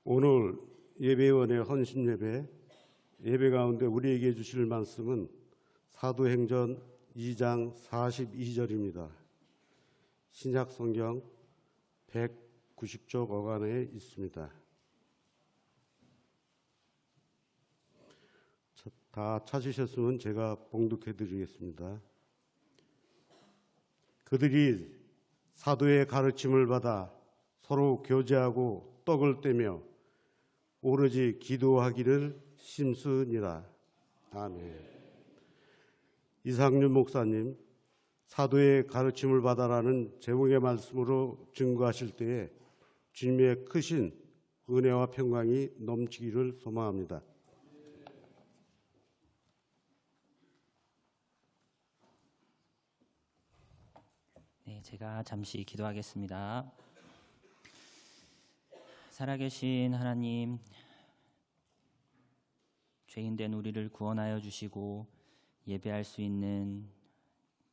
오늘 예배원의 헌신예배, 예배 가운데 우리에게 주실 말씀은 사도행전 2장 42절입니다. 신약성경 190쪽 어간에 있습니다. 다 찾으셨으면 제가 봉독해 드리겠습니다. 그들이 사도의 가르침을 받아 서로 교제하고 떡을 떼며 오로지 기도하기를 심쓰니라. 아멘. 이상윤 목사님, 사도의 가르침을 받아라는 제목의 말씀으로 증거하실 때에 주님의 크신 은혜와 평강이 넘치기를 소망합니다. 네, 제가 잠시 기도하겠습니다. 살아계신 하나님, 죄인된 우리를 구원하여 주시고 예배할 수 있는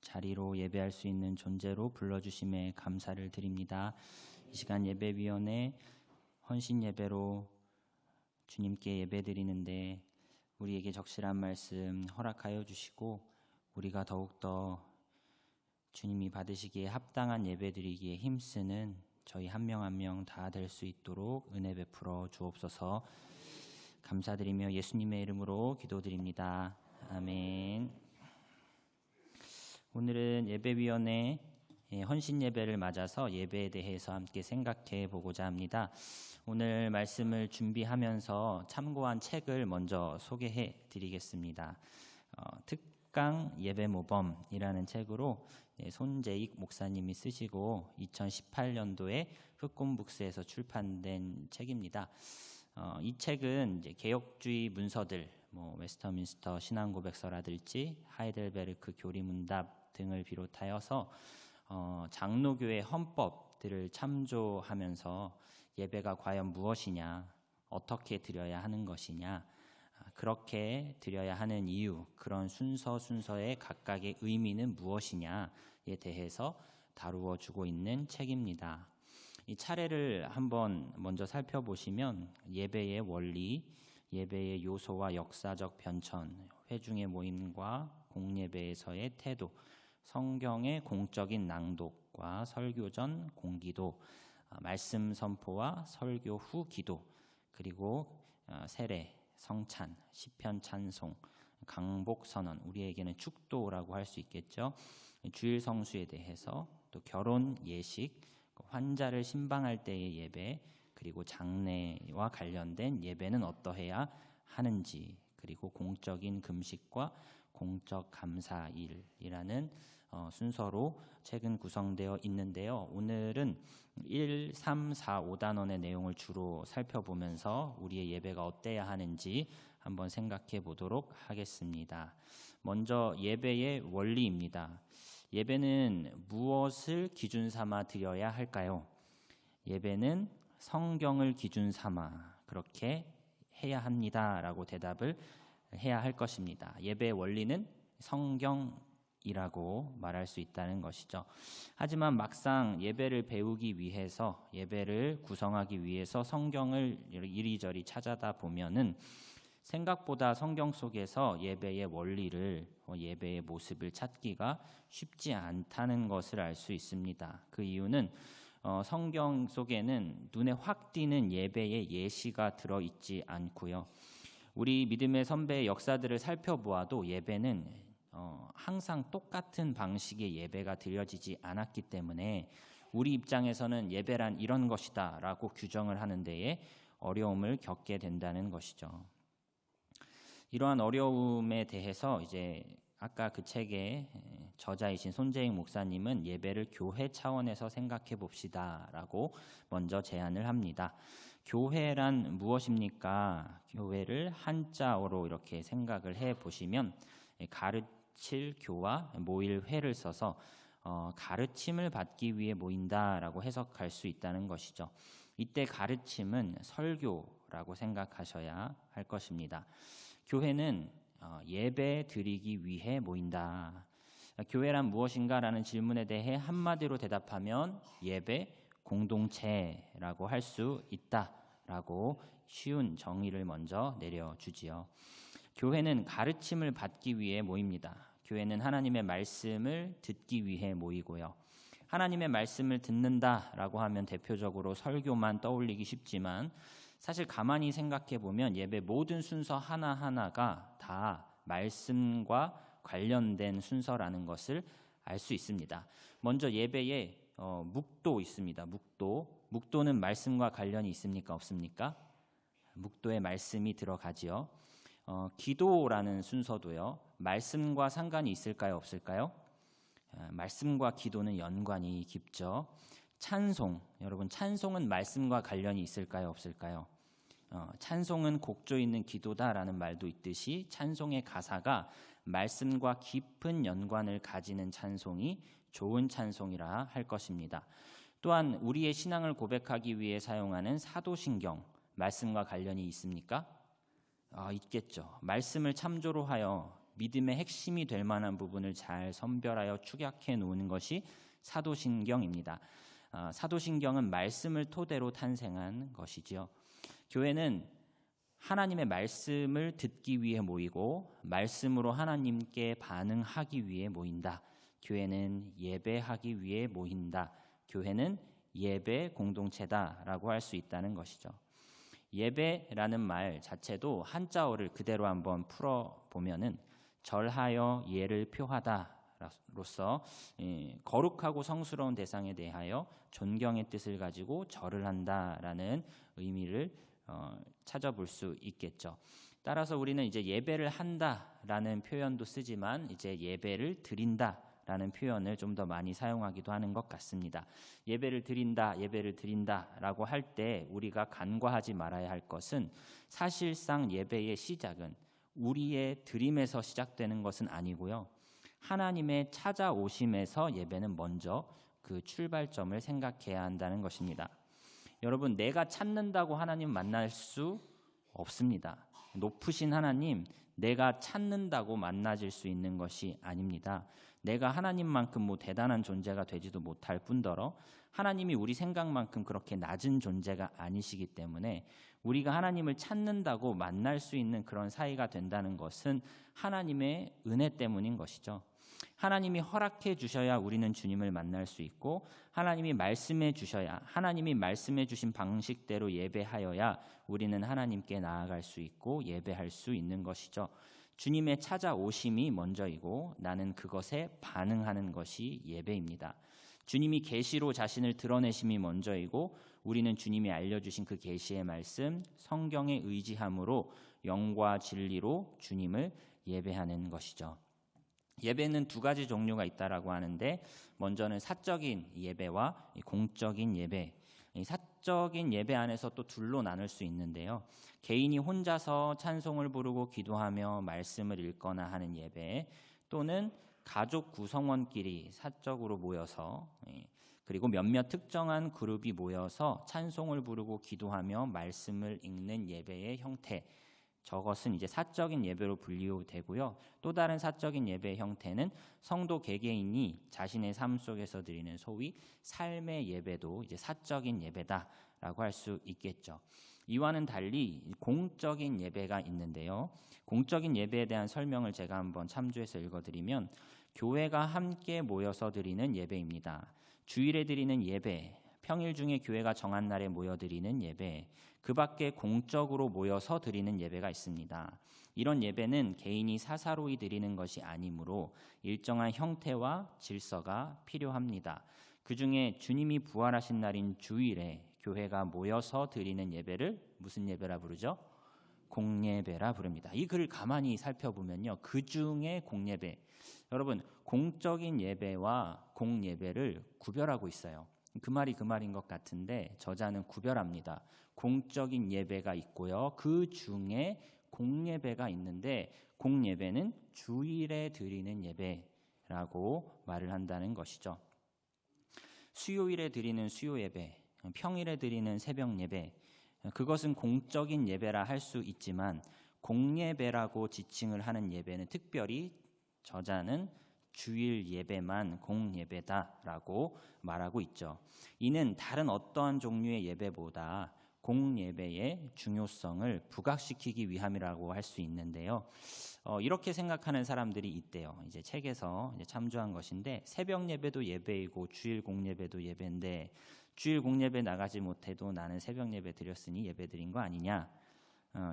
자리로, 예배할 수 있는 존재로 불러주심에 감사를 드립니다. 이 시간 예배위원회 헌신 예배로 주님께 예배드리는데 우리에게 적실한 말씀 허락하여 주시고 우리가 더욱더 주님이 받으시기에 합당한 예배드리기에 힘쓰는 저희 한 명 한 명 다 될 수 있도록 은혜 베풀어 주옵소서. 감사드리며 예수님의 이름으로 기도드립니다. 아멘. 오늘은 예배위원회 헌신 예배를 맞아서 예배에 대해서 함께 생각해 보고자 합니다. 오늘 말씀을 준비하면서 참고한 책을 먼저 소개해 드리겠습니다. 특강 예배모범이라는 책으로 손재익 목사님이 쓰시고 2018년도에 흑곰북스에서 출판된 책입니다. 이 책은 이제 개혁주의 문서들, 웨스터민스터 신앙고백서라든지 하이델베르크 교리문답 등을 비롯하여서 장로교회 헌법들을 참조하면서 예배가 과연 무엇이냐, 어떻게 드려야 하는 것이냐, 그렇게 드려야 하는 이유, 그런 순서의 각각의 의미는 무엇이냐에 대해서 다루어 주고 있는 책입니다. 이 차례를 한번 먼저 살펴보시면 예배의 원리, 예배의 요소와 역사적 변천, 회중의 모임과 공예배에서의 태도, 성경의 공적인 낭독과 설교 전 공기도, 말씀 선포와 설교 후 기도, 그리고 세례, 성찬, 시편 찬송, 강복 선언, 우리에게는 축도라고 할 수 있겠죠. 주일 성수에 대해서, 또 결혼 예식, 환자를 신방할 때의 예배, 그리고 장례와 관련된 예배는 어떠해야 하는지, 그리고 공적인 금식과 공적 감사일이라는 순서로 책은 구성되어 있는데요. 오늘은 1, 3, 4, 5단원의 내용을 주로 살펴보면서 우리의 예배가 어때야 하는지 한번 생각해 보도록 하겠습니다. 먼저 예배의 원리입니다. 예배는 무엇을 기준 삼아 드려야 할까요? 예배는 성경을 기준 삼아 그렇게 해야 합니다라고 대답을 해야 할 것입니다. 예배의 원리는 성경이라고 말할 수 있다는 것이죠. 하지만 막상 예배를 배우기 위해서, 예배를 구성하기 위해서 성경을 이리저리 찾아다 보면은 생각보다 성경 속에서 예배의 원리를, 예배의 모습을 찾기가 쉽지 않다는 것을 알 수 있습니다. 그 이유는 성경 속에는 눈에 확 띄는 예배의 예시가 들어있지 않고요. 우리 믿음의 선배의 역사들을 살펴보아도 예배는 항상 똑같은 방식의 예배가 드려지지 않았기 때문에 우리 입장에서는 예배란 이런 것이다 라고 규정을 하는 데에 어려움을 겪게 된다는 것이죠. 이러한 어려움에 대해서 이제 아까 그 책의 저자이신 손재익 목사님은 예배를 교회 차원에서 생각해 봅시다 라고 먼저 제안을 합니다. 교회란 무엇입니까? 교회를 한자어로 이렇게 생각을 해 보시면 가르칠 교와 모일 회를 써서 가르침을 받기 위해 모인다라고 해석할 수 있다는 것이죠. 이때 가르침은 설교라고 생각하셔야 할 것입니다. 교회는 예배 드리기 위해 모인다. 교회란 무엇인가라는 질문에 대해 한마디로 대답하면 예배 공동체라고 할 수 있다 라고 쉬운 정의를 먼저 내려주지요. 교회는 가르침을 받기 위해 모입니다. 교회는 하나님의 말씀을 듣기 위해 모이고요. 하나님의 말씀을 듣는다라고 하면 대표적으로 설교만 떠올리기 쉽지만 사실 가만히 생각해 보면 예배 모든 순서 하나하나가 다 말씀과 관련된 순서라는 것을 알 수 있습니다. 먼저 예배에 묵도 있습니다. 묵도는 말씀과 관련이 있습니까? 없습니까? 묵도에 말씀이 들어가지요. 기도라는 순서도요. 말씀과 상관이 있을까요? 없을까요? 말씀과 기도는 연관이 깊죠. 찬송, 여러분 찬송은 말씀과 관련이 있을까요? 없을까요? 찬송은 곡조 있는 기도다라는 말도 있듯이 찬송의 가사가 말씀과 깊은 연관을 가지는 찬송이 좋은 찬송이라 할 것입니다. 또한 우리의 신앙을 고백하기 위해 사용하는 사도신경, 말씀과 관련이 있습니까? 있겠죠. 말씀을 참조로 하여 믿음의 핵심이 될 만한 부분을 잘 선별하여 축약해 놓는 것이 사도신경입니다. 사도신경은 말씀을 토대로 탄생한 것이지요. 교회는 하나님의 말씀을 듣기 위해 모이고 말씀으로 하나님께 반응하기 위해 모인다. 교회는 예배하기 위해 모인다. 교회는 예배 공동체다라고 할 수 있다는 것이죠. 예배라는 말 자체도 한자어를 그대로 한번 풀어보면은 절하여 예를 표하다로서 거룩하고 성스러운 대상에 대하여 존경의 뜻을 가지고 절을 한다라는 의미를 찾아볼 수 있겠죠. 따라서 우리는 이제 예배를 한다라는 표현도 쓰지만 이제 예배를 드린다라는 표현을 좀 더 많이 사용하기도 하는 것 같습니다. 예배를 드린다라고 할 때 우리가 간과하지 말아야 할 것은 사실상 예배의 시작은 우리의 드림에서 시작되는 것은 아니고요. 하나님의 찾아오심에서 예배는 먼저 그 출발점을 생각해야 한다는 것입니다. 여러분, 내가 찾는다고 하나님 만날 수 없습니다. 높으신 하나님, 내가 찾는다고 만나질 수 있는 것이 아닙니다. 내가 하나님만큼 대단한 존재가 되지도 못할 뿐더러 하나님이 우리 생각만큼 그렇게 낮은 존재가 아니시기 때문에 우리가 하나님을 찾는다고 만날 수 있는 그런 사이가 된다는 것은 하나님의 은혜 때문인 것이죠. 하나님이 허락해 주셔야 우리는 주님을 만날 수 있고 하나님이 말씀해 주셔야, 하나님이 말씀해 주신 방식대로 예배하여야 우리는 하나님께 나아갈 수 있고 예배할 수 있는 것이죠. 주님의 찾아오심이 먼저이고 나는 그것에 반응하는 것이 예배입니다. 주님이 계시로 자신을 드러내심이 먼저이고 우리는 주님이 알려주신 그 계시의 말씀, 성경에 의지함으로 영과 진리로 주님을 예배하는 것이죠. 예배는 두 가지 종류가 있다라고 하는데 먼저는 사적인 예배와 공적인 예배. 사적인 예배 안에서 또 둘로 나눌 수 있는데요. 개인이 혼자서 찬송을 부르고 기도하며 말씀을 읽거나 하는 예배, 또는 가족 구성원끼리 사적으로 모여서 그리고 몇몇 특정한 그룹이 모여서 찬송을 부르고 기도하며 말씀을 읽는 예배의 형태, 저것은 이제 사적인 예배로 분류되고요. 또 다른 사적인 예배의 형태는 성도 개개인이 자신의 삶 속에서 드리는 소위 삶의 예배도 이제 사적인 예배다라고 할 수 있겠죠. 이와는 달리 공적인 예배가 있는데요. 공적인 예배에 대한 설명을 제가 한번 참조해서 읽어드리면 교회가 함께 모여서 드리는 예배입니다. 주일에 드리는 예배, 평일 중에 교회가 정한 날에 모여드리는 예배, 그 밖에 공적으로 모여서 드리는 예배가 있습니다. 이런 예배는 개인이 사사로이 드리는 것이 아니므로 일정한 형태와 질서가 필요합니다. 그 중에 주님이 부활하신 날인 주일에 교회가 모여서 드리는 예배를 무슨 예배라 부르죠? 공예배라 부릅니다. 이 글을 가만히 살펴보면요, 그 중에 공예배, 여러분 공적인 예배와 공예배를 구별하고 있어요. 그 말이 그 말인 것 같은데 저자는 구별합니다. 공적인 예배가 있고요, 그 중에 공예배가 있는데 공예배는 주일에 드리는 예배라고 말을 한다는 것이죠. 수요일에 드리는 수요 예배, 평일에 드리는 새벽 예배, 그것은 공적인 예배라 할 수 있지만 공예배라고 지칭을 하는 예배는 특별히 저자는 주일 예배만 공예배다라고 말하고 있죠. 이는 다른 어떠한 종류의 예배보다 공예배의 중요성을 부각시키기 위함이라고 할 수 있는데요. 이렇게 생각하는 사람들이 있대요. 이제 책에서 이제 참조한 것인데, 새벽 예배도 예배이고 주일 공예배도 예배인데 주일 공예배 나가지 못해도 나는 새벽 예배 드렸으니 예배 드린 거 아니냐?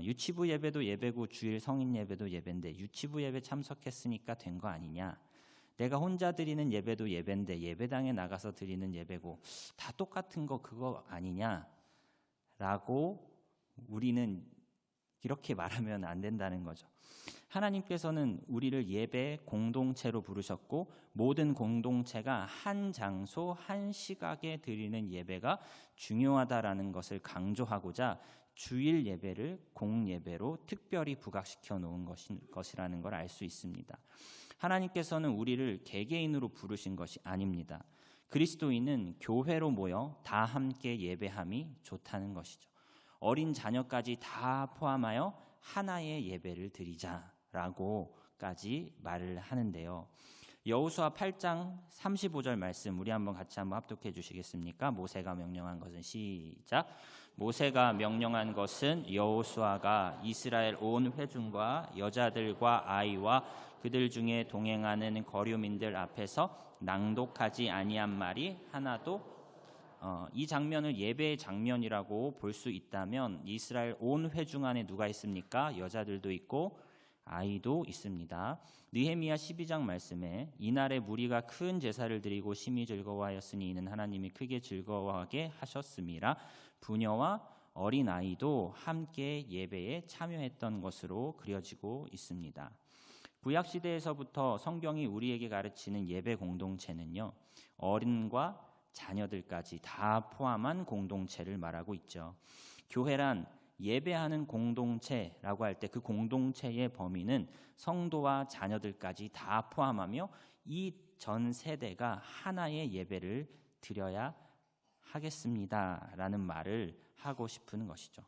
유치부 예배도 예배고 주일 성인 예배도 예배인데 유치부 예배 참석했으니까 된 거 아니냐? 내가 혼자 드리는 예배도 예배인데 예배당에 나가서 드리는 예배고 다 똑같은 거 그거 아니냐? 라고 우리는 이렇게 말하면 안 된다는 거죠. 하나님께서는 우리를 예배 공동체로 부르셨고 모든 공동체가 한 장소 한 시각에 드리는 예배가 중요하다라는 것을 강조하고자 주일 예배를 공예배로 특별히 부각시켜 놓은 것이라는 걸 알 수 있습니다. 하나님께서는 우리를 개개인으로 부르신 것이 아닙니다. 그리스도인은 교회로 모여 다 함께 예배함이 좋다는 것이죠. 어린 자녀까지 다 포함하여 하나의 예배를 드리자라고까지 말을 하는데요. 여호수아 8장 35절 말씀 우리 같이 한번 합독해 주시겠습니까? 모세가 명령한 것은 시작. 모세가 명령한 것은 여호수아가 이스라엘 온 회중과 여자들과 아이와 그들 중에 동행하는 거류민들 앞에서 낭독하지 아니한 말이 하나도. 이 장면을 예배의 장면이라고 볼 수 있다면 이스라엘 온 회중 안에 누가 있습니까? 여자들도 있고 아이도 있습니다. 느헤미야 12장 말씀에 이날에 무리가 큰 제사를 드리고 심히 즐거워하였으니 이는 하나님이 크게 즐거워하게 하셨음이라. 부녀와 어린 아이도 함께 예배에 참여했던 것으로 그려지고 있습니다. 구약 시대에서부터 성경이 우리에게 가르치는 예배 공동체는요, 어른과 자녀들까지 다 포함한 공동체를 말하고 있죠. 교회란 예배하는 공동체라고 할 때 그 공동체의 범위는 성도와 자녀들까지 다 포함하며 이 전 세대가 하나의 예배를 드려야 하겠습니다라는 말을 하고 싶은 것이죠.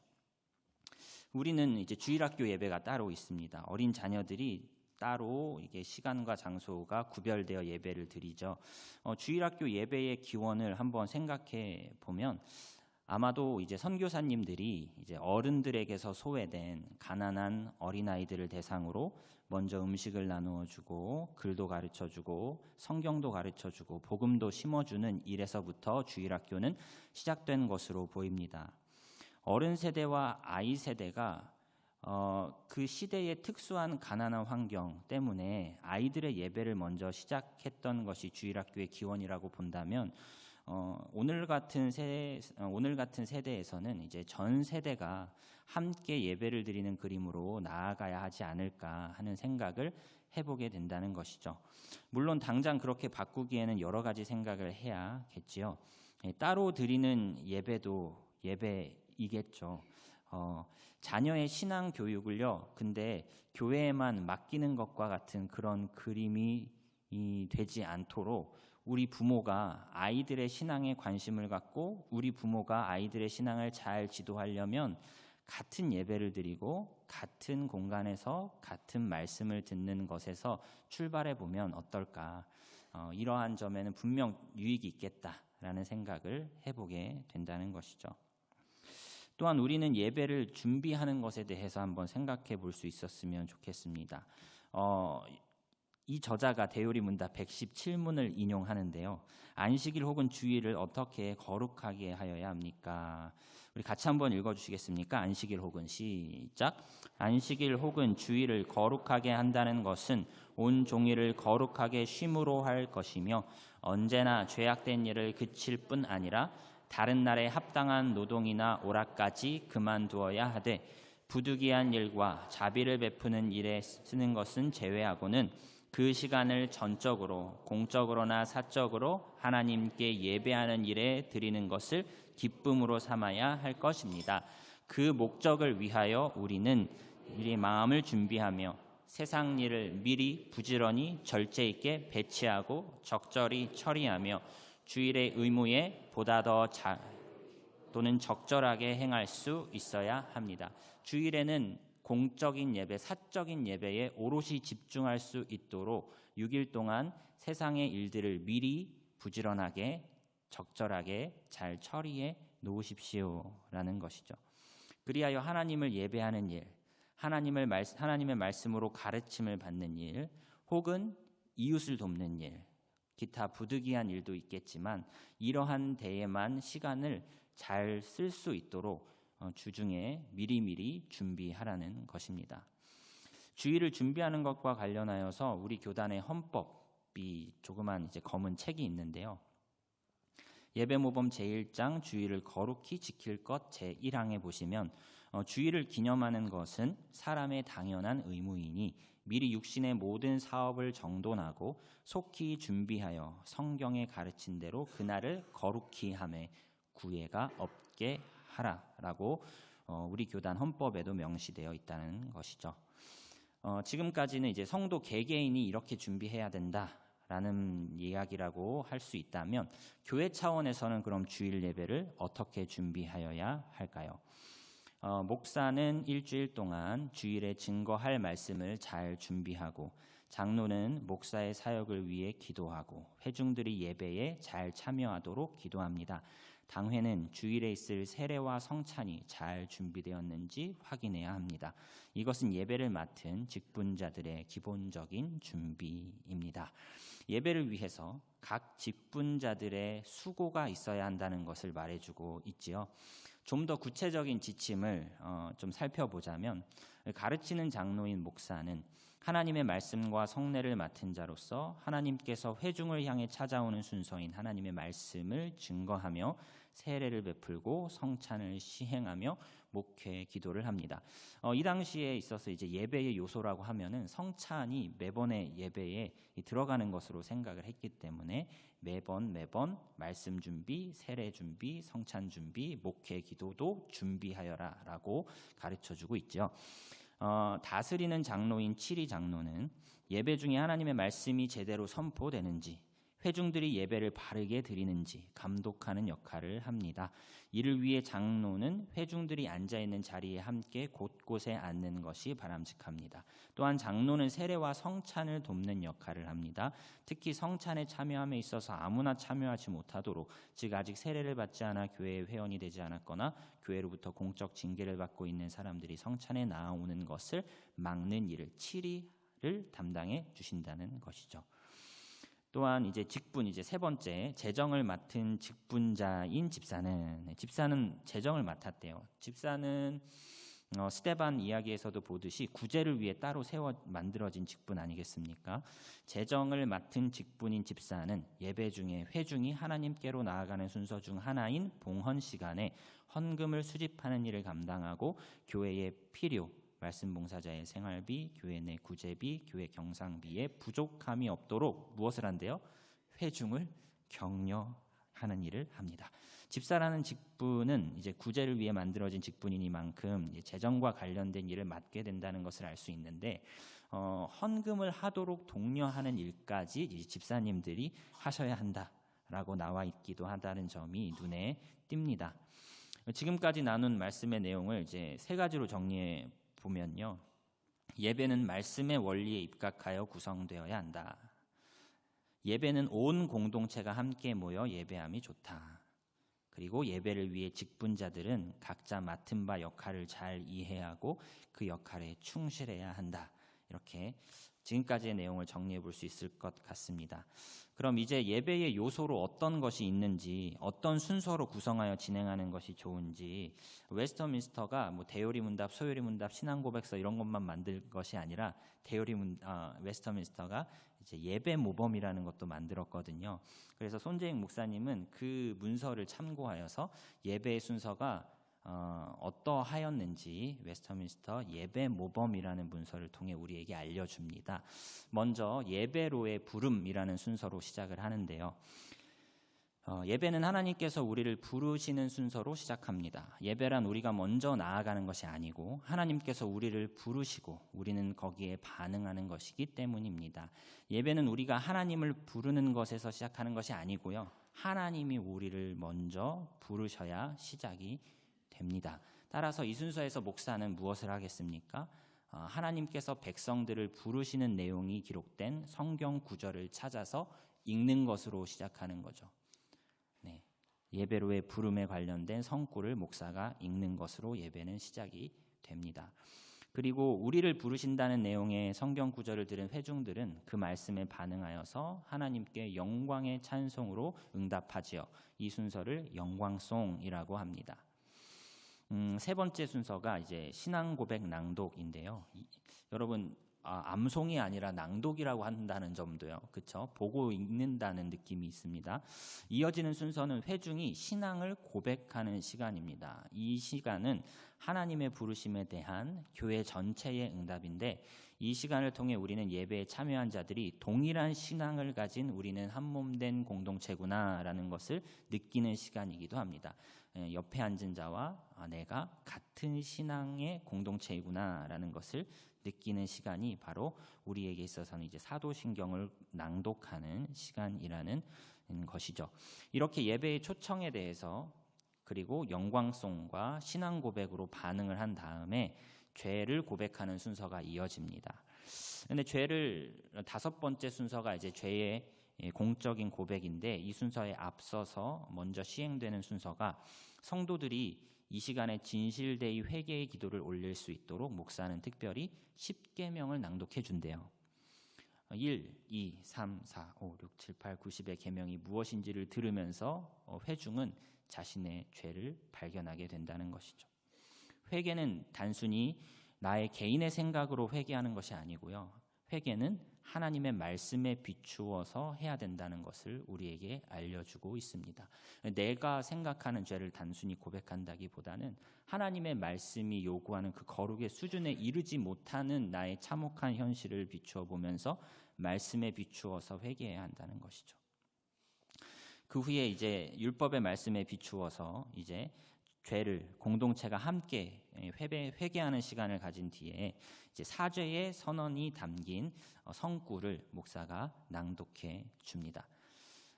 우리는 이제 주일학교 예배가 따로 있습니다. 어린 자녀들이 따로 이게 시간과 장소가 구별되어 예배를 드리죠. 주일학교 예배의 기원을 한번 생각해 보면 아마도 이제 선교사님들이 이제 어른들에게서 소외된 가난한 어린아이들을 대상으로 먼저 음식을 나누어 주고 글도 가르쳐 주고 성경도 가르쳐 주고 복음도 심어주는 일에서부터 주일학교는 시작된 것으로 보입니다. 어른 세대와 아이 세대가 그 시대의 특수한 가난한 환경 때문에 아이들의 예배를 먼저 시작했던 것이 주일학교의 기원이라고 본다면 오늘 같은 세대에서는 이제 전 세대가 함께 예배를 드리는 그림으로 나아가야 하지 않을까 하는 생각을 해보게 된다는 것이죠. 물론 당장 그렇게 바꾸기에는 여러 가지 생각을 해야겠지요. 따로 드리는 예배도 예배이겠죠. 자녀의 신앙 교육을요, 근데 교회에만 맡기는 것과 같은 그런 그림이 되지 않도록 우리 부모가 아이들의 신앙에 관심을 갖고 우리 부모가 아이들의 신앙을 잘 지도하려면 같은 예배를 드리고 같은 공간에서 같은 말씀을 듣는 것에서 출발해 보면 어떨까. 이러한 점에는 분명 유익이 있겠다라는 생각을 해보게 된다는 것이죠. 또한 우리는 예배를 준비하는 것에 대해서 한번 생각해 볼 수 있었으면 좋겠습니다. 이 저자가 대요리 문답 117문을 인용하는데요. 안식일 혹은 주일을 어떻게 거룩하게 하여야 합니까? 우리 같이 한번 읽어주시겠습니까? 안식일 혹은 시작. 안식일 혹은 주일을 거룩하게 한다는 것은 온 종일을 거룩하게 쉼으로 할 것이며 언제나 죄악된 일을 그칠 뿐 아니라 다른 날에 합당한 노동이나 오락까지 그만두어야 하되 부득이한 일과 자비를 베푸는 일에 쓰는 것은 제외하고는 그 시간을 전적으로 공적으로나 사적으로 하나님께 예배하는 일에 드리는 것을 기쁨으로 삼아야 할 것입니다. 그 목적을 위하여 우리는 미리 마음을 준비하며 세상 일을 미리 부지런히 절제 있게 배치하고 적절히 처리하며 주일의 의무에 보다 더 또는 적절하게 행할 수 있어야 합니다. 주일에는 공적인 예배, 사적인 예배에 오롯이 집중할 수 있도록 6일 동안 세상의 일들을 미리 부지런하게 적절하게 잘 처리해 놓으십시오라는 것이죠. 그리하여 하나님을 예배하는 일, 하나님의 말씀으로 가르침을 받는 일, 혹은 이웃을 돕는 일, 기타 부득이한 일도 있겠지만 이러한 데에만 시간을 잘 쓸 수 있도록 주중에 미리미리 준비하라는 것입니다. 주일을 준비하는 것과 관련하여서 우리 교단의 헌법이 조그만 검은 책이 있는데요. 예배모범 제1장 주일을 거룩히 지킬 것 제1항에 보시면 주일을 기념하는 것은 사람의 당연한 의무이니 미리 육신의 모든 사업을 정돈하고 속히 준비하여 성경에 가르친 대로 그날을 거룩히 하매 구애가 없게 하라라고 우리 교단 헌법에도 명시되어 있다는 것이죠. 지금까지는 이제 성도 개개인이 이렇게 준비해야 된다라는 이야기라고 할 수 있다면 교회 차원에서는 그럼 주일 예배를 어떻게 준비하여야 할까요? 목사는 일주일 동안 주일에 증거할 말씀을 잘 준비하고 장로는 목사의 사역을 위해 기도하고 회중들이 예배에 잘 참여하도록 기도합니다. 당회는 주일에 있을 세례와 성찬이 잘 준비되었는지 확인해야 합니다. 이것은 예배를 맡은 직분자들의 기본적인 준비입니다. 예배를 위해서 각 직분자들의 수고가 있어야 한다는 것을 말해주고 있지요. 좀 더 구체적인 지침을 좀 살펴보자면 가르치는 장로인 목사는 하나님의 말씀과 성례를 맡은 자로서 하나님께서 회중을 향해 찾아오는 순서인 하나님의 말씀을 증거하며 세례를 베풀고 성찬을 시행하며 목회 기도를 합니다. 이 당시에 있어서 이제 예배의 요소라고 하면은 성찬이 매번의 예배에 들어가는 것으로 생각을 했기 때문에 매번 말씀 준비, 세례 준비, 성찬 준비, 목회 기도도 준비하여라라고 가르쳐주고 있죠. 다스리는 장로인 칠위 장로는 예배 중에 하나님의 말씀이 제대로 선포되는지, 회중들이 예배를 바르게 드리는지 감독하는 역할을 합니다. 이를 위해 장로는 회중들이 앉아있는 자리에 함께 곳곳에 앉는 것이 바람직합니다. 또한 장로는 세례와 성찬을 돕는 역할을 합니다. 특히 성찬에 참여함에 있어서 아무나 참여하지 못하도록, 즉 아직 세례를 받지 않아 교회의 회원이 되지 않았거나 교회로부터 공적 징계를 받고 있는 사람들이 성찬에 나오는 것을 막는 일을 칠위를 담당해 주신다는 것이죠. 또한 이제 직분, 이제 세 번째, 재정을 맡은 직분자인 집사는 재정을 맡았대요. 집사는 스데반 이야기에서도 보듯이 구제를 위해 따로 만들어진 직분 아니겠습니까? 재정을 맡은 직분인 집사는 예배 중에 회중이 하나님께로 나아가는 순서 중 하나인 봉헌 시간에 헌금을 수집하는 일을 감당하고 교회의 필요, 말씀 봉사자의 생활비, 교회 내 구제비, 교회 경상비에 부족함이 없도록 무엇을 한대요? 회중을 격려하는 일을 합니다. 집사라는 직분은 이제 구제를 위해 만들어진 직분이니만큼 재정과 관련된 일을 맡게 된다는 것을 알 수 있는데 헌금을 하도록 독려하는 일까지 이 집사님들이 하셔야 한다라고 나와 있기도 하다는 점이 눈에 띕니다. 지금까지 나눈 말씀의 내용을 이제 세 가지로 정리해 보면요. 예배는 말씀의 원리에 입각하여 구성되어야 한다. 예배는 온 공동체가 함께 모여 예배함이 좋다. 그리고 예배를 위해 직분자들은 각자 맡은 바 역할을 잘 이해하고 그 역할에 충실해야 한다. 이렇게 지금까지의 내용을 정리해 볼 수 있을 것 같습니다. 그럼 이제 예배의 요소로 어떤 것이 있는지, 어떤 순서로 구성하여 진행하는 것이 좋은지, 웨스터민스터가 뭐 대요리 문답, 소요리 문답, 신앙 고백서 이런 것만 만들 것이 아니라 웨스터민스터가 이제 예배 모범이라는 것도 만들었거든요. 그래서 손재익 목사님은 그 문서를 참고하여서 예배의 순서가 어떠하였는지 웨스터민스터 예배 모범이라는 문서를 통해 우리에게 알려줍니다. 먼저 예배로의 부름이라는 순서로 시작을 하는데요. 예배는 하나님께서 우리를 부르시는 순서로 시작합니다. 예배란 우리가 먼저 나아가는 것이 아니고 하나님께서 우리를 부르시고 우리는 거기에 반응하는 것이기 때문입니다. 예배는 우리가 하나님을 부르는 것에서 시작하는 것이 아니고요. 하나님이 우리를 먼저 부르셔야 시작이 됩니다. 따라서 이 순서에서 목사는 무엇을 하겠습니까? 하나님께서 백성들을 부르시는 내용이 기록된 성경 구절을 찾아서 읽는 것으로 시작하는 거죠. 네. 예배로의 부름에 관련된 성구를 목사가 읽는 것으로 예배는 시작이 됩니다. 그리고 우리를 부르신다는 내용의 성경 구절을 들은 회중들은 그 말씀에 반응하여서 하나님께 영광의 찬송으로 응답하지요. 이 순서를 영광송이라고 합니다. 세 번째 순서가 이제 신앙 고백 낭독인데요. 여러분 암송이 아니라 낭독이라고 한다는 점도요. 그렇죠? 보고 읽는다는 느낌이 있습니다. 이어지는 순서는 회중이 신앙을 고백하는 시간입니다. 이 시간은 하나님의 부르심에 대한 교회 전체의 응답인데 이 시간을 통해 우리는 예배에 참여한 자들이 동일한 신앙을 가진 우리는 한몸된 공동체구나라는 것을 느끼는 시간이기도 합니다. 옆에 앉은 자와 내가 같은 신앙의 공동체이구나라는 것을 느끼는 시간이 바로 우리에게 있어서는 이제 사도신경을 낭독하는 시간이라는 것이죠. 이렇게 예배의 초청에 대해서 그리고 영광송과 신앙 고백으로 반응을 한 다음에 죄를 고백하는 순서가 이어집니다. 근데 죄를 다섯 번째 순서가 이제 죄의 공적인 고백인데 이 순서에 앞서서 먼저 시행되는 순서가 성도들이 이 시간에 진실되이 회개의 기도를 올릴 수 있도록 목사는 특별히 10계명을 낭독해 준대요. 1, 2, 3, 4, 5, 6, 7, 8, 90의 계명이 무엇인지를 들으면서 회중은 자신의 죄를 발견하게 된다는 것이죠. 회개는 단순히 나의 개인의 생각으로 회개하는 것이 아니고요. 회개는 하나님의 말씀에 비추어서 해야 된다는 것을 우리에게 알려주고 있습니다. 내가 생각하는 죄를 단순히 고백한다기보다는 하나님의 말씀이 요구하는 그 거룩의 수준에 이르지 못하는 나의 참혹한 현실을 비추어 보면서 말씀에 비추어서 회개해야 한다는 것이죠. 그 후에 이제 율법의 말씀에 비추어서 이제 죄를 공동체가 함께 회개하는 시간을 가진 뒤에 이제 사죄의 선언이 담긴 성구를 목사가 낭독해 줍니다.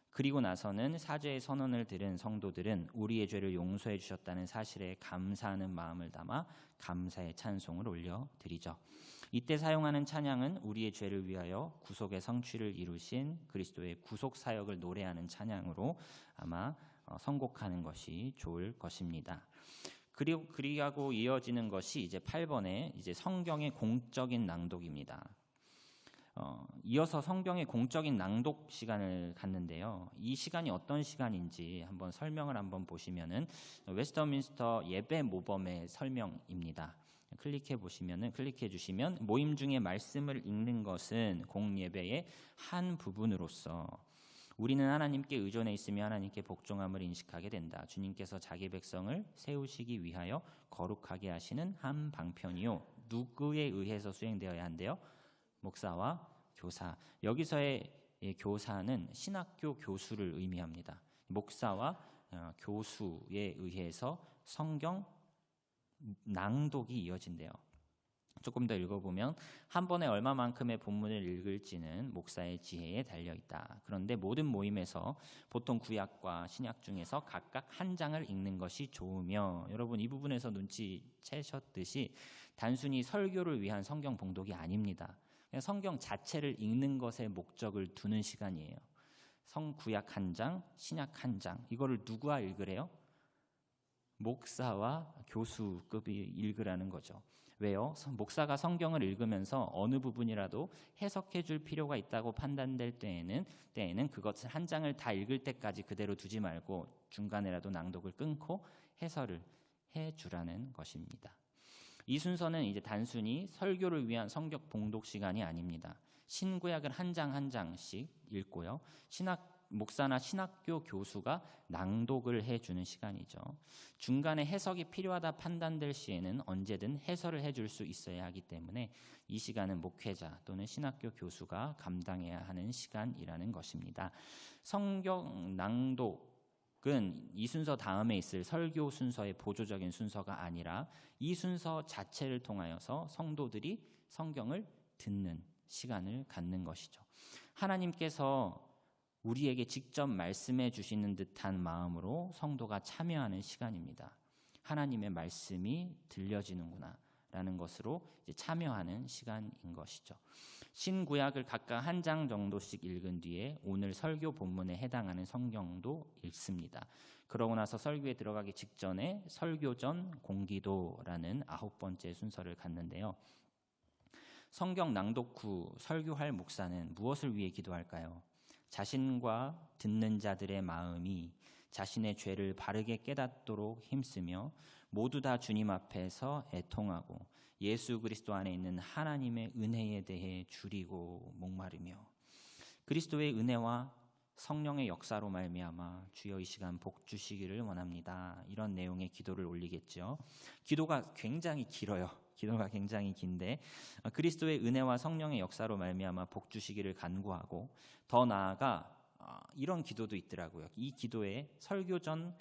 그리고 나서는 사죄의 선언을 들은 성도들은 우리의 죄를 용서해 주셨다는 사실에 감사하는 마음을 담아 감사의 찬송을 올려드리죠. 이때 사용하는 찬양은 우리의 죄를 위하여 구속의 성취를 이루신 그리스도의 구속 사역을 노래하는 찬양으로 아마 선곡하는 것이 좋을 것입니다. 그리고 이어지는 것이 이제 8번의 이제 성경의 공적인 낭독입니다. 이어서 성경의 공적인 낭독 시간을 갖는데요. 이 시간이 어떤 시간인지 한번 설명을 한번 보시면은 웨스터민스터 예배 모범의 설명입니다. 클릭해 주시면 모임 중에 말씀을 읽는 것은 공예배의 한 부분으로서 우리는 하나님께 의존해 있으며 하나님께 복종함을 인식하게 된다. 주님께서 자기 백성을 세우시기 위하여 거룩하게 하시는 한 방편이요. 누구에 의해서 수행되어야 한대요? 목사와 교사. 여기서의 교사는 신학교 교수를 의미합니다. 목사와 교수에 의해서 성경 낭독이 이어진대요. 조금 더 읽어보면 한 번에 얼마만큼의 본문을 읽을지는 목사의 지혜에 달려있다. 그런데 모든 모임에서 보통 구약과 신약 중에서 각각 한 장을 읽는 것이 좋으며 여러분 이 부분에서 눈치채셨듯이 단순히 설교를 위한 성경 봉독이 아닙니다. 그냥 성경 자체를 읽는 것에 목적을 두는 시간이에요. 구약 한 장, 신약 한 장 이거를 누가 읽으래요? 목사와 교수급이 읽으라는 거죠. 왜요? 목사가 성경을 읽으면서 어느 부분이라도 해석해 줄 필요가 있다고 판단될 때에는 그것을 한 장을 다 읽을 때까지 그대로 두지 말고 중간에라도 낭독을 끊고 해설을 해 주라는 것입니다. 이 순서는 이제 단순히 설교를 위한 성경 봉독 시간이 아닙니다. 신구약을 한 장 한 장씩 읽고요. 목사나 신학교 교수가 낭독을 해주는 시간이죠. 중간에 해석이 필요하다 판단될 시에는 언제든 해설을 해줄 수 있어야 하기 때문에 이 시간은 목회자 또는 신학교 교수가 감당해야 하는 시간이라는 것입니다. 성경 낭독은 이 순서 다음에 있을 설교 순서의 보조적인 순서가 아니라 이 순서 자체를 통하여서 성도들이 성경을 듣는 시간을 갖는 것이죠. 하나님께서 우리에게 직접 말씀해 주시는 듯한 마음으로 성도가 참여하는 시간입니다. 하나님의 말씀이 들려지는구나 라는 것으로 이제 참여하는 시간인 것이죠. 신구약을 각각 한 장 정도씩 읽은 뒤에 오늘 설교 본문에 해당하는 성경도 읽습니다. 그러고 나서 설교에 들어가기 직전에 설교 전 공기도라는 9번째 순서를 갖는데요. 성경 낭독 후 설교할 목사는 무엇을 위해 기도할까요? 자신과 듣는 자들의 마음이 자신의 죄를 바르게 깨닫도록 힘쓰며 모두 다 주님 앞에서 애통하고 예수 그리스도 안에 있는 하나님의 은혜에 대해 줄이고 목마르며 그리스도의 은혜와 성령의 역사로 말미암아 주여 이 시간 복 주시기를 원합니다. 이런 내용의 기도를 올리겠죠. 기도가 굉장히 길어요. 기도가 굉장히 긴데 그리스도의 은혜와 성령의 역사로 말미암아 복 주시기를 간구하고 더 나아가 이런 기도도 있더라고요. 이 기도에 설교 전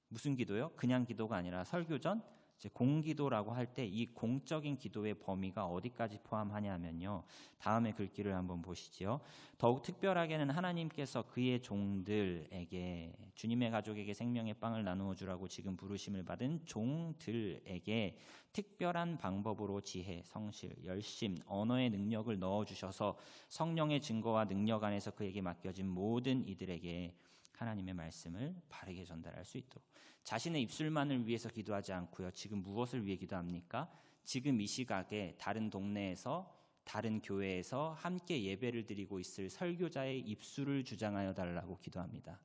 무슨 기도요? 그냥 기도가 아니라 설교 전 이제 공기도라고 할 때 이 공적인 기도의 범위가 어디까지 포함하냐면요. 다음에 글귀를 한번 보시죠. 더욱 특별하게는 하나님께서 그의 종들에게 주님의 가족에게 생명의 빵을 나누어 주라고 지금 부르심을 받은 종들에게 특별한 방법으로 지혜, 성실, 열심, 언어의 능력을 넣어 주셔서 성령의 증거와 능력 안에서 그에게 맡겨진 모든 이들에게 하나님의 말씀을 바르게 전달할 수 있도록 자신의 입술만을 위해서 기도하지 않고요. 지금 무엇을 위해 기도합니까? 지금 이 시각에 다른 동네에서 다른 교회에서 함께 예배를 드리고 있을 설교자의 입술을 주장하여 달라고 기도합니다.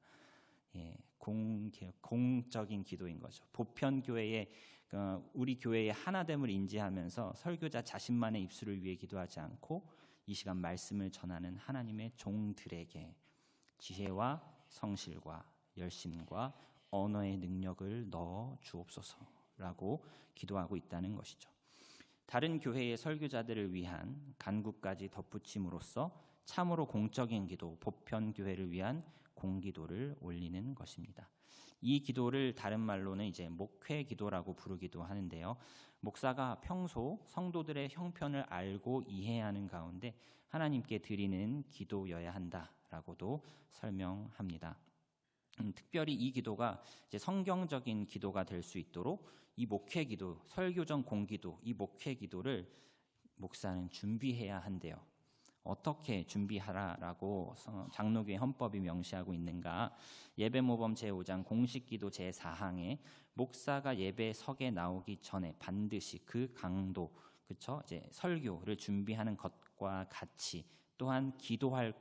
공적인 기도인 거죠. 보편교회의 우리 교회의 하나됨을 인지하면서 설교자 자신만의 입술을 위해 기도하지 않고 이 시간 말씀을 전하는 하나님의 종들에게 지혜와 성실과 열심과 언어의 능력을 넣어 주옵소서라고 기도하고 있다는 것이죠. 다른 교회의 설교자들을 위한 간구까지 덧붙임으로써 참으로 공적인 기도, 보편교회를 위한 공기도를 올리는 것입니다. 이 기도를 다른 말로는 이제 목회 기도라고 부르기도 하는데요. 목사가 평소 성도들의 형편을 알고 이해하는 가운데 하나님께 드리는 기도여야 한다라고도 설명합니다. 특별히 이 기도가 이제 성경적인 기도가 될 수 있도록 이 목회 기도, 설교 전 공기도, 이 목회 기도를 목사는 준비해야 한대요. 어떻게 준비하라라고 장로교회 헌법이 명시하고 있는가? 예배모범 제5장 공식기도 제4항에 목사가 예배석에 나오기 전에 반드시 그 강도, 그렇죠? 이제 설교를 준비하는 것과 같이 또한 기도할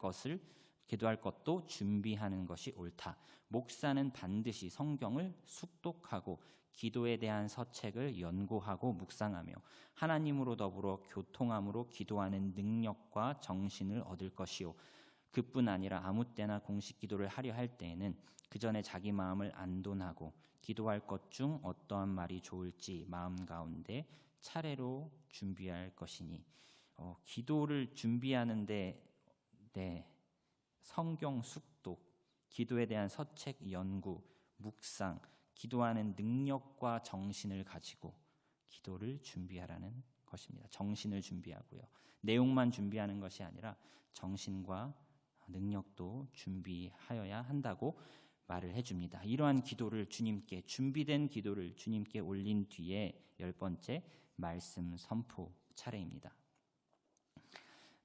것도 준비하는 것이 옳다. 목사는 반드시 성경을 숙독하고 기도에 대한 서책을 연구하고 묵상하며 하나님으로 더불어 교통함으로 기도하는 능력과 정신을 얻을 것이요. 그뿐 아니라 아무 때나 공식 기도를 하려 할 때에는 그 전에 자기 마음을 안돈하고 기도할 것 중 어떠한 말이 좋을지 마음 가운데 차례로 준비할 것이니 기도를 준비하는데 성경 숙독, 기도에 대한 서책 연구, 묵상, 기도하는 능력과 정신을 가지고 기도를 준비하라는 것입니다. 정신을 준비하고요. 내용만 준비하는 것이 아니라 정신과 능력도 준비하여야 한다고 말을 해줍니다. 이러한 기도를 주님께, 준비된 기도를 주님께 올린 뒤에 10번째 말씀 선포 차례입니다.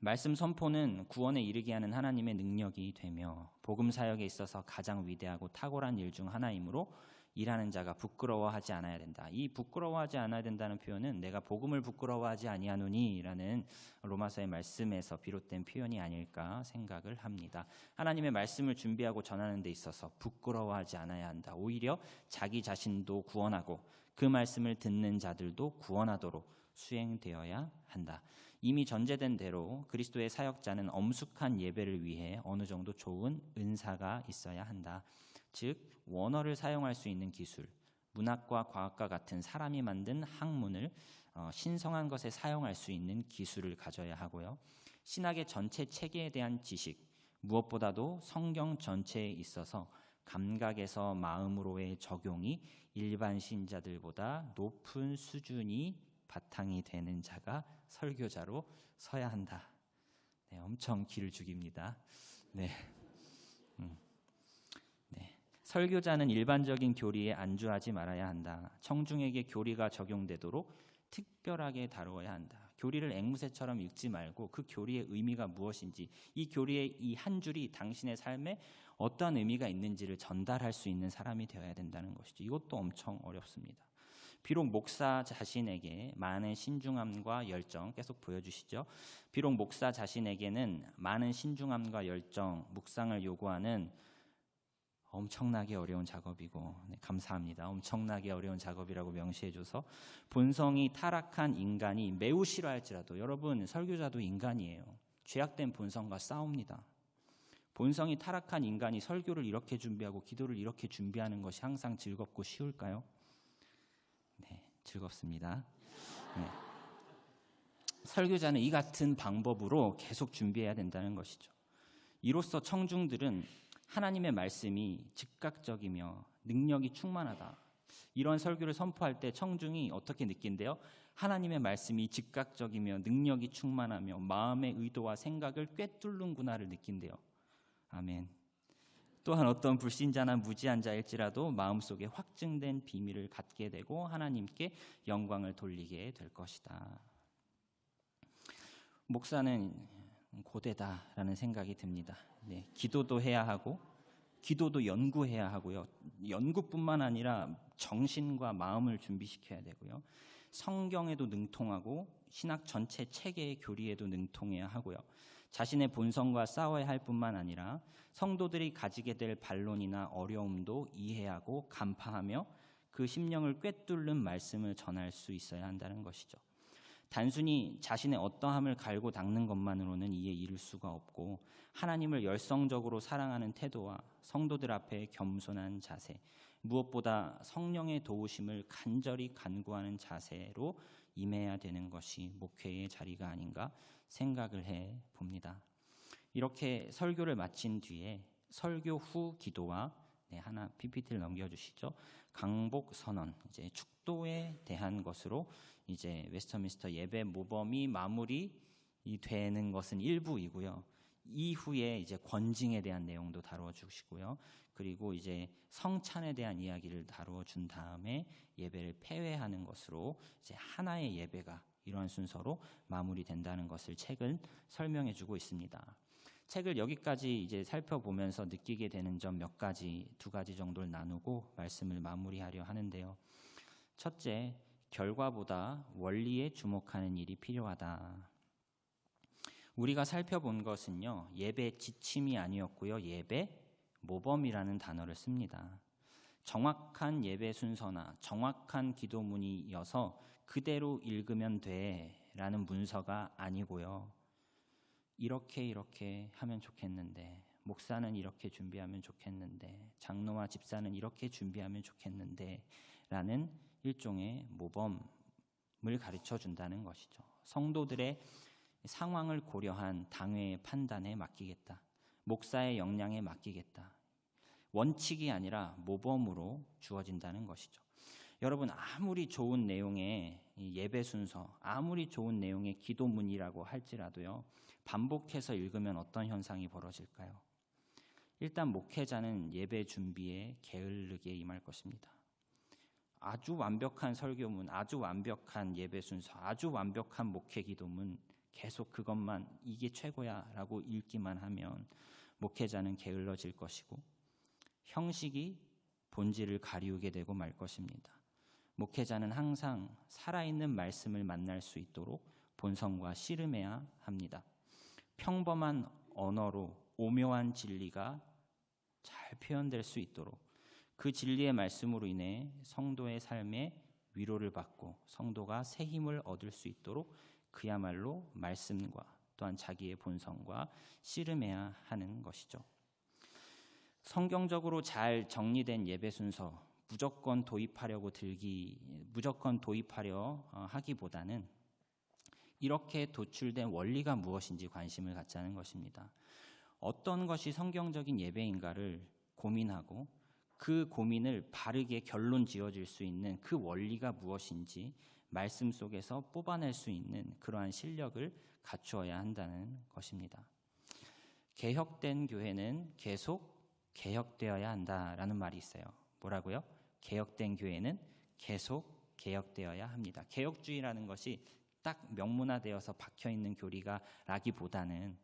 말씀 선포는 구원에 이르게 하는 하나님의 능력이 되며 복음 사역에 있어서 가장 위대하고 탁월한 일 중 하나이므로 일하는 자가 부끄러워하지 않아야 된다. 이 부끄러워하지 않아야 된다는 표현은 내가 복음을 부끄러워하지 아니하노니라는 로마서의 말씀에서 비롯된 표현이 아닐까 생각을 합니다. 하나님의 말씀을 준비하고 전하는 데 있어서 부끄러워하지 않아야 한다. 오히려 자기 자신도 구원하고 그 말씀을 듣는 자들도 구원하도록 수행되어야 한다. 이미 전제된 대로 그리스도의 사역자는 엄숙한 예배를 위해 어느 정도 좋은 은사가 있어야 한다. 즉 원어를 사용할 수 있는 기술, 문학과 과학과 같은 사람이 만든 학문을 신성한 것에 사용할 수 있는 기술을 가져야 하고요. 신학의 전체 체계에 대한 지식, 무엇보다도 성경 전체에 있어서 감각에서 마음으로의 적용이 일반 신자들보다 높은 수준이 바탕이 되는 자가 설교자로 서야 한다. 네, 엄청 기를 죽입니다. 네. 설교자는 일반적인 교리에 안주하지 말아야 한다. 청중에게 교리가 적용되도록 특별하게 다루어야 한다. 교리를 앵무새처럼 읽지 말고 그 교리의 의미가 무엇인지, 이 교리의 이 한 줄이 당신의 삶에 어떠한 의미가 있는지를 전달할 수 있는 사람이 되어야 된다는 것이죠. 이것도 엄청 어렵습니다. 비록 목사 자신에게 많은 신중함과 열정, 계속 보여주시죠. 비록 목사 자신에게는 많은 신중함과 열정, 묵상을 요구하는 엄청나게 어려운 작업이고, 감사합니다. 엄청나게 어려운 작업이라고 명시해줘서, 본성이 타락한 인간이 매우 싫어할지라도, 여러분 설교자도 인간이에요. 죄악된 본성과 싸웁니다. 본성이 타락한 인간이 설교를 이렇게 준비하고 기도를 이렇게 준비하는 것이 항상 즐겁고 쉬울까요? 네, 즐겁습니다. 네. 설교자는 이 같은 방법으로 계속 준비해야 된다는 것이죠. 이로써 청중들은 하나님의 말씀이 즉각적이며 능력이 충만하다, 이런 설교를 선포할 때 청중이 어떻게 느낀대요? 하나님의 말씀이 즉각적이며 능력이 충만하며 마음의 의도와 생각을 꿰뚫는구나를 느낀대요. 아멘. 또한 어떤 불신자나 무지한 자일지라도 마음속에 확증된 비밀을 갖게 되고 하나님께 영광을 돌리게 될 것이다. 목사는 고되다라는 생각이 듭니다. 네, 기도도 해야 하고 기도도 연구해야 하고요. 연구뿐만 아니라 정신과 마음을 준비시켜야 되고요. 성경에도 능통하고 신학 전체 체계의 교리에도 능통해야 하고요. 자신의 본성과 싸워야 할 뿐만 아니라 성도들이 가지게 될 반론이나 어려움도 이해하고 간파하며 그 심령을 꿰뚫는 말씀을 전할 수 있어야 한다는 것이죠. 단순히 자신의 어떠함을 갈고 닦는 것만으로는 이에 이를 수가 없고, 하나님을 열성적으로 사랑하는 태도와 성도들 앞에 겸손한 자세, 무엇보다 성령의 도우심을 간절히 간구하는 자세로 임해야 되는 것이 목회의 자리가 아닌가 생각을 해 봅니다. 이렇게 설교를 마친 뒤에 설교 후 기도와, 하나 PPT를 넘겨주시죠. 강복 선언, 이제 축도에 대한 것으로 이제 웨스터민스터 예배 모범이 마무리 되는 것은 일부이고요. 이후에 이제 권징에 대한 내용도 다루어 주시고요. 그리고 이제 성찬에 대한 이야기를 다루어 준 다음에 예배를 폐회하는 것으로 이제 하나의 예배가 이러한 순서로 마무리된다는 것을 책은 설명해 주고 있습니다. 책을 여기까지 이제 살펴보면서 느끼게 되는 점 몇 가지, 두 가지 정도를 나누고 말씀을 마무리하려 하는데요. 첫째, 결과보다 원리에 주목하는 일이 필요하다. 우리가 살펴본 것은요, 예배 지침이 아니었고요, 예배 모범이라는 단어를 씁니다. 정확한 예배 순서나 정확한 기도문이어서 그대로 읽으면 돼라는 문서가 아니고요, 이렇게 하면 좋겠는데, 목사는 이렇게 준비하면 좋겠는데, 장로와 집사는 이렇게 준비하면 좋겠는데 라는 일종의 모범을 가르쳐 준다는 것이죠. 성도들의 상황을 고려한 당회의 판단에 맡기겠다, 목사의 역량에 맡기겠다, 원칙이 아니라 모범으로 주어진다는 것이죠. 여러분, 아무리 좋은 내용의 예배 순서, 아무리 좋은 내용의 기도문이라고 할지라도요, 반복해서 읽으면 어떤 현상이 벌어질까요? 일단 목회자는 예배 준비에 게으르게 임할 것입니다. 아주 완벽한 설교문, 아주 완벽한 예배 순서, 아주 완벽한 목회 기도문, 계속 그것만 이게 최고야 라고 읽기만 하면 목회자는 게을러질 것이고, 형식이 본질을 가리우게 되고 말 것입니다. 목회자는 항상 살아있는 말씀을 만날 수 있도록 본성과 씨름해야 합니다. 평범한 언어로 오묘한 진리가 잘 표현될 수 있도록, 그 진리의 말씀으로 인해 성도의 삶에 위로를 받고 성도가 새 힘을 얻을 수 있도록 그야말로 말씀과 또한 자기의 본성과 씨름해야 하는 것이죠. 성경적으로 잘 정리된 예배 순서 무조건 도입하려 하기보다는 이렇게 도출된 원리가 무엇인지 관심을 갖자는 것입니다. 어떤 것이 성경적인 예배인가를 고민하고 그 고민을 바르게 결론 지어질 수 있는 그 원리가 무엇인지 말씀 속에서 뽑아낼 수 있는 그러한 실력을 갖추어야 한다는 것입니다. 개혁된 교회는 계속 개혁되어야 한다라는 말이 있어요. 뭐라고요? 개혁된 교회는 계속 개혁되어야 합니다. 개혁주의라는 것이 딱 명문화되어서 박혀있는 교리가라기보다는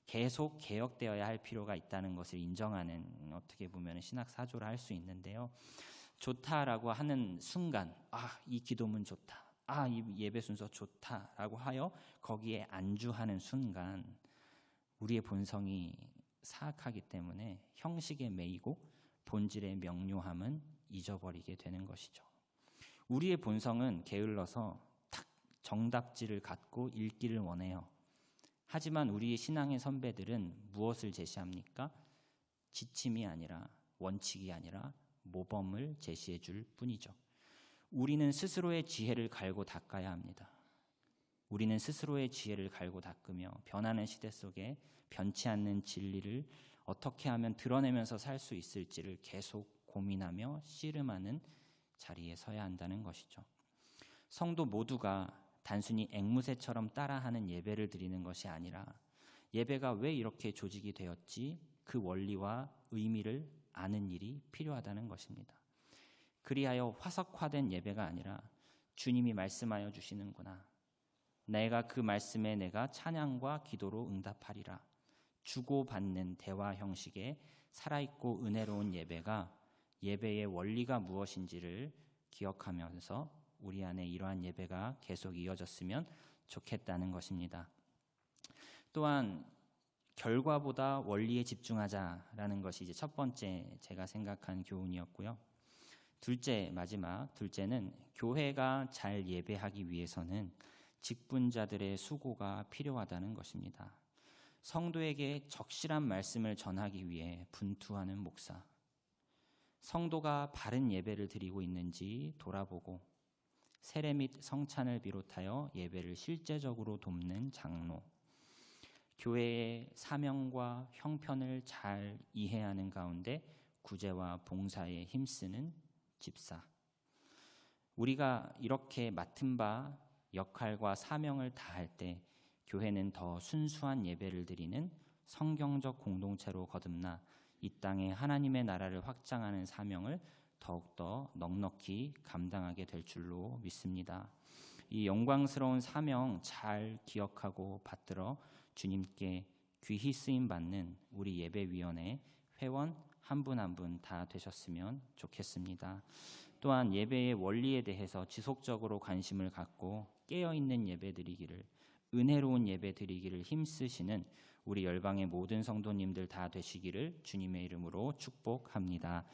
계속 개혁되어야 할 필요가 있다는 것을 인정하는, 어떻게 보면 신학 사조를 할 수 있는데요. 좋다라고 하는 순간, 이 기도문 좋다, 이 예배 순서 좋다라고 하여 거기에 안주하는 순간 우리의 본성이 사악하기 때문에 형식에 매이고 본질의 명료함은 잊어버리게 되는 것이죠. 우리의 본성은 게을러서 탁 정답지를 갖고 읽기를 원해요. 하지만 우리 신앙의 선배들은 무엇을 제시합니까? 지침이 아니라, 원칙이 아니라 모범을 제시해 줄 뿐이죠. 우리는 스스로의 지혜를 갈고 닦아야 합니다. 우리는 스스로의 지혜를 갈고 닦으며 변하는 시대 속에 변치 않는 진리를 어떻게 하면 드러내면서 살 수 있을지를 계속 고민하며 씨름하는 자리에 서야 한다는 것이죠. 성도 모두가 단순히 앵무새처럼 따라하는 예배를 드리는 것이 아니라 예배가 왜 이렇게 조직이 되었지, 그 원리와 의미를 아는 일이 필요하다는 것입니다. 그리하여 화석화된 예배가 아니라 주님이 말씀하여 주시는구나, 내가 그 말씀에 내가 찬양과 기도로 응답하리라, 주고받는 대화 형식의 살아있고 은혜로운 예배가 예배의 원리가 무엇인지를 기억하면서 우리 안에 이러한 예배가 계속 이어졌으면 좋겠다는 것입니다. 또한 결과보다 원리에 집중하자라는 것이 이제 첫 번째 제가 생각한 교훈이었고요. 둘째는 교회가 잘 예배하기 위해서는 직분자들의 수고가 필요하다는 것입니다. 성도에게 적실한 말씀을 전하기 위해 분투하는 목사, 성도가 바른 예배를 드리고 있는지 돌아보고 세례 및 성찬을 비롯하여 예배를 실제적으로 돕는 장로, 교회의 사명과 형편을 잘 이해하는 가운데 구제와 봉사에 힘쓰는 집사, 우리가 이렇게 맡은 바 역할과 사명을 다할 때 교회는 더 순수한 예배를 드리는 성경적 공동체로 거듭나 이 땅에 하나님의 나라를 확장하는 사명을 더욱더 넉넉히 감당하게 될 줄로 믿습니다. 이 영광스러운 사명 잘 기억하고 받들어 주님께 귀히 쓰임 받는 우리 예배위원회 회원 한 분 한 분 다 되셨으면 좋겠습니다. 또한 예배의 원리에 대해서 지속적으로 관심을 갖고 깨어있는 예배 드리기를, 은혜로운 예배 드리기를 힘쓰시는 우리 열방의 모든 성도님들 다 되시기를 주님의 이름으로 축복합니다.